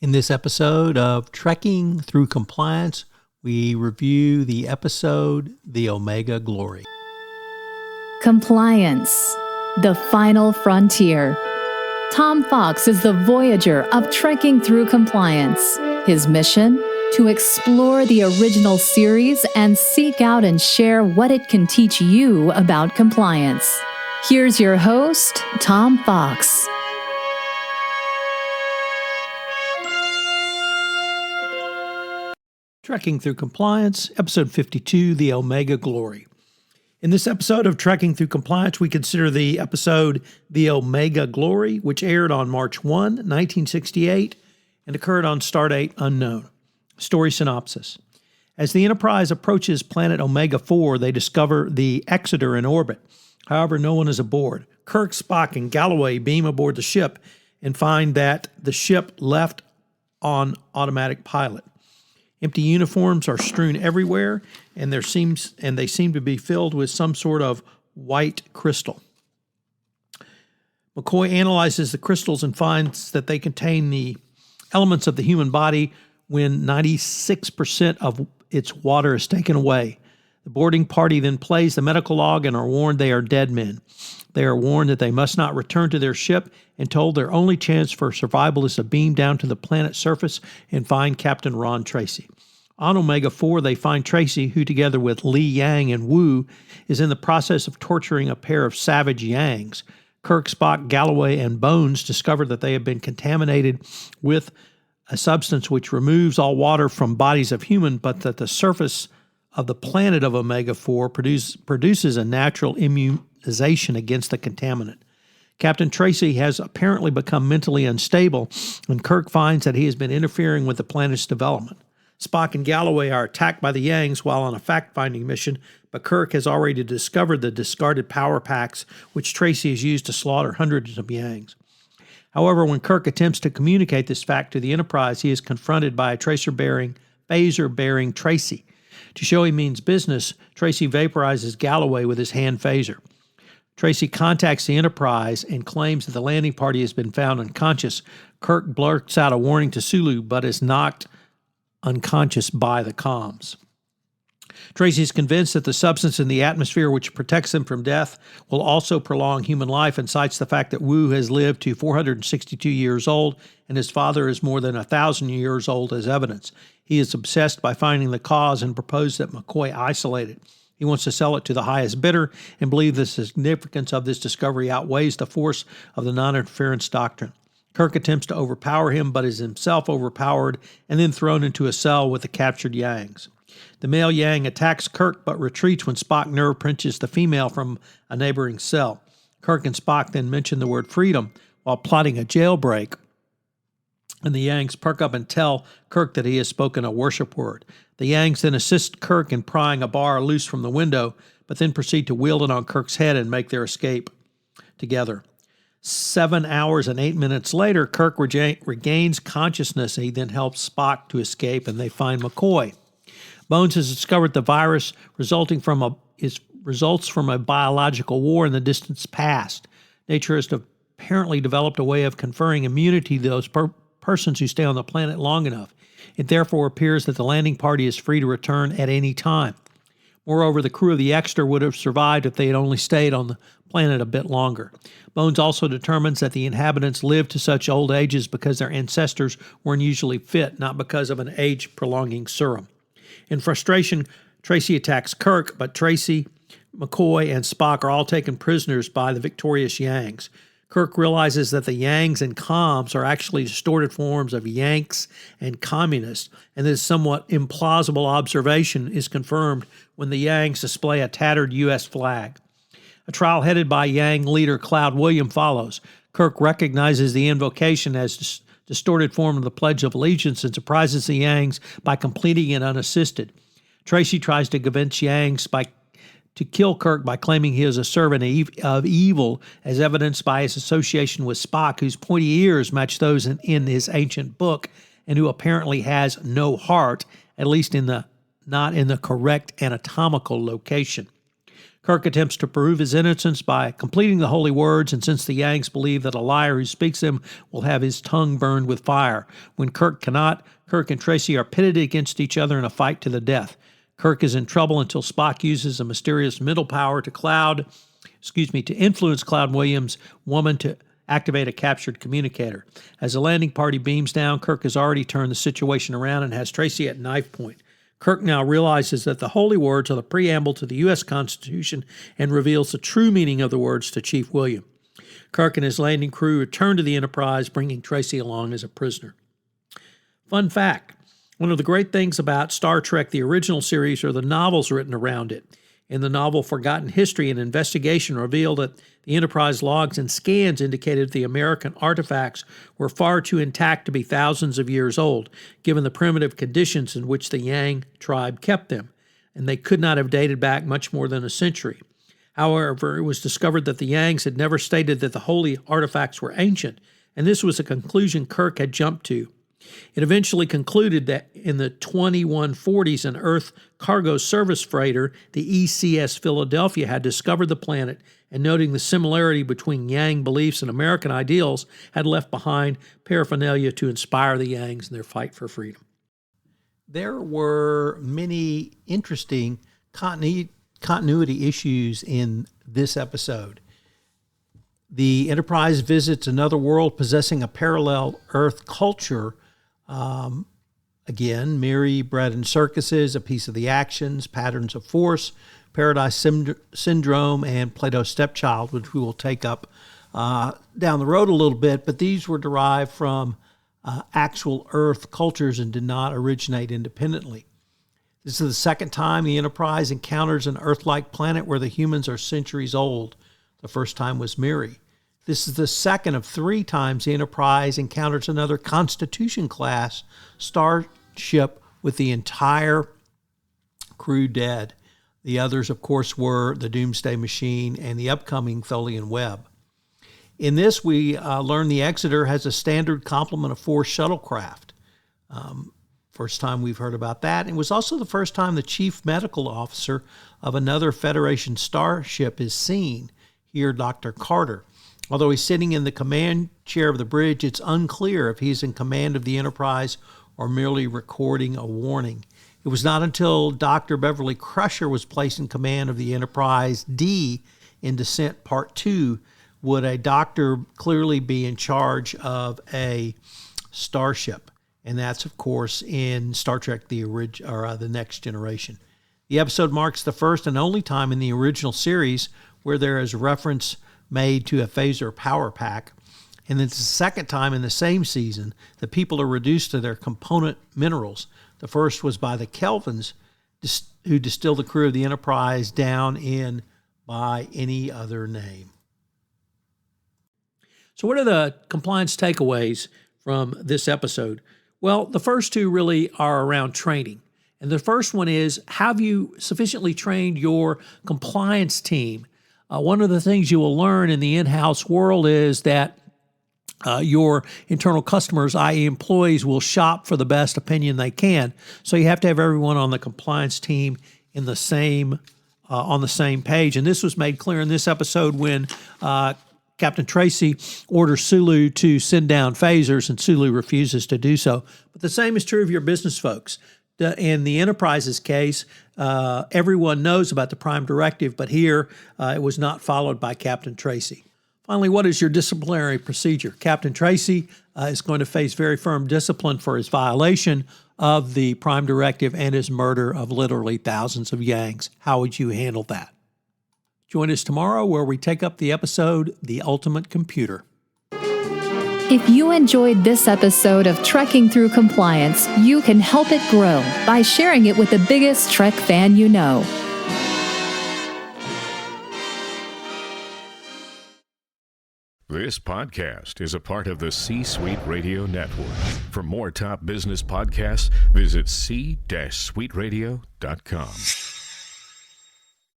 In this episode of Trekking Through Compliance, we review the episode, The Omega Glory. Compliance, the final frontier. Tom Fox is the voyager of Trekking Through Compliance. His mission? To explore the original series and seek out and share what it can teach you about compliance. Here's your host, Tom Fox. Trekking Through Compliance, Episode 52, The Omega Glory. In this episode of Trekking Through Compliance, we consider the episode The Omega Glory, which aired on March 1, 1968, and occurred on Stardate Unknown. Story synopsis. As the Enterprise approaches planet Omega 4, they discover the Exeter in orbit. However, no one is aboard. Kirk, Spock, and Galloway beam aboard the ship and find that the ship left on automatic pilot. Empty uniforms are strewn everywhere, and they seem to be filled with some sort of white crystal. McCoy analyzes the crystals and finds that they contain the elements of the human body when 96% of its water is taken away. The boarding party then plays the medical log and are warned they are dead men. They are warned that they must not return to their ship and told their only chance for survival is to beam down to the planet's surface and find Captain Ron Tracy. On Omega 4, they find Tracy, who together with Li Yang and Wu, is in the process of torturing a pair of savage Yanks. Kirk, Spock, Galloway, and Bones discover that they have been contaminated with a substance which removes all water from bodies of human, but that the surface of the planet of Omega 4 produces a natural immunization against the contaminant. Captain Tracy has apparently become mentally unstable, and Kirk finds that he has been interfering with the planet's development. Spock and Galloway are attacked by the Yanks while on a fact-finding mission, but Kirk has already discovered the discarded power packs, which Tracy has used to slaughter hundreds of Yanks. However, when Kirk attempts to communicate this fact to the Enterprise, he is confronted by a phaser-bearing Tracy. To show he means business, Tracy vaporizes Galloway with his hand phaser. Tracy contacts the Enterprise and claims that the landing party has been found unconscious. Kirk blurts out a warning to Sulu, but is knocked unconscious by the comms. Tracy is convinced that the substance in the atmosphere which protects them from death will also prolong human life and cites the fact that Wu has lived to 462 years old and his father is more than 1,000 years old as evidence. He is obsessed by finding the cause and proposed that McCoy isolate it. He wants to sell it to the highest bidder and believes the significance of this discovery outweighs the force of the non-interference doctrine. Kirk attempts to overpower him, but is himself overpowered and then thrown into a cell with the captured Yanks. The male Yang attacks Kirk, but retreats when Spock nerve pinches the female from a neighboring cell. Kirk and Spock then mention the word freedom while plotting a jailbreak, and the Yanks perk up and tell Kirk that he has spoken a worship word. The Yanks then assist Kirk in prying a bar loose from the window, but then proceed to wield it on Kirk's head and make their escape together. 7 hours and 8 minutes later, Kirk regains consciousness, and he then helps Spock to escape, and they find McCoy. Bones has discovered the virus results from a biological war in the distant past. Nature has apparently developed a way of conferring immunity to those persons who stay on the planet long enough. It therefore appears that the landing party is free to return at any time. Moreover, the crew of the Exeter would have survived if they had only stayed on the planet a bit longer. Bones also determines that the inhabitants lived to such old ages because their ancestors were unusually fit, not because of an age-prolonging serum. In frustration, Tracy attacks Kirk, but Tracy, McCoy, and Spock are all taken prisoners by the victorious Yanks. Kirk realizes that the Yanks and comms are actually distorted forms of Yanks and communists, and this somewhat implausible observation is confirmed when the Yanks display a tattered U.S. flag. A trial headed by Yang leader Cloud William follows. Kirk recognizes the invocation as distorted form of the Pledge of Allegiance and surprises the Yanks by completing it unassisted. Tracy tries to convince Yanks to kill Kirk by claiming he is a servant of evil, as evidenced by his association with Spock, whose pointy ears match those in his ancient book, and who apparently has no heart, at least not in the correct anatomical location. Kirk attempts to prove his innocence by completing the holy words, and since the Yanks believe that a liar who speaks them will have his tongue burned with fire. When Kirk cannot, Kirk and Tracy are pitted against each other in a fight to the death. Kirk is in trouble until Spock uses a mysterious mental power to influence Cloud Williams' woman to activate a captured communicator. As the landing party beams down, Kirk has already turned the situation around and has Tracy at knife point. Kirk now realizes that the holy words are the preamble to the U.S. Constitution and reveals the true meaning of the words to Chief William. Kirk and his landing crew return to the Enterprise, bringing Tracy along as a prisoner. Fun fact, one of the great things about Star Trek, the original series, are the novels written around it. In the novel Forgotten History, an investigation revealed that the Enterprise logs and scans indicated the American artifacts were far too intact to be thousands of years old, given the primitive conditions in which the Yang tribe kept them, and they could not have dated back much more than a century. However, it was discovered that the Yanks had never stated that the holy artifacts were ancient, and this was a conclusion Kirk had jumped to. It eventually concluded that in the 2140s, an Earth cargo service freighter, the U.S.S. Philadelphia, had discovered the planet and, noting the similarity between Yang beliefs and American ideals, had left behind paraphernalia to inspire the Yangs in their fight for freedom. There were many interesting continuity issues in this episode. The Enterprise visits another world possessing a parallel Earth culture. Again, Miri, bread and circuses, a piece of the actions, patterns of force, Paradise Syndrome, and Plato's Stepchild, which we will take up down the road a little bit, but these were derived from actual Earth cultures and did not originate independently. This is the second time the Enterprise encounters an Earth-like planet where the humans are centuries old. The first time was Miri. This is the second of 3 times the Enterprise encounters another Constitution-class starship with the entire crew dead. The others, of course, were the Doomsday Machine and the upcoming Tholian Web. In this, we learn the Exeter has a standard complement of 4 shuttlecraft. First time we've heard about that. It was also the first time the chief medical officer of another Federation starship is seen, here Dr. Carter. Although he's sitting in the command chair of the bridge, it's unclear if he's in command of the Enterprise or merely recording a warning. It was not until Dr. Beverly Crusher was placed in command of the Enterprise D in Descent Part 2 would a doctor clearly be in charge of a starship. And that's, of course, in Star Trek, the Next Generation. The episode marks the first and only time in the original series where there is reference made to a phaser power pack, and it's the second time in the same season that people are reduced to their component minerals. The first was by the Kelvins, who distilled the crew of the Enterprise down in by any other name. So what are the compliance takeaways from this episode? Well, the first 2 really are around training. And the first one is, have you sufficiently trained your compliance team? One of the things you will learn in the in-house world is that your internal customers, i.e. employees, will shop for the best opinion they can. So you have to have everyone on the compliance team in the same on the same page. And this was made clear in this episode when Captain Tracy orders Sulu to send down phasers, and Sulu refuses to do so. But the same is true of your business folks. In the Enterprise's case, everyone knows about the Prime Directive, but here it was not followed by Captain Tracy. Finally, what is your disciplinary procedure? Captain Tracy is going to face very firm discipline for his violation of the Prime Directive and his murder of literally thousands of Yanks. How would you handle that? Join us tomorrow where we take up the episode, The Ultimate Computer. If you enjoyed this episode of Trekking Through Compliance, you can help it grow by sharing it with the biggest Trek fan you know. This podcast is a part of the C-Suite Radio Network. For more top business podcasts, visit c-suiteradio.com.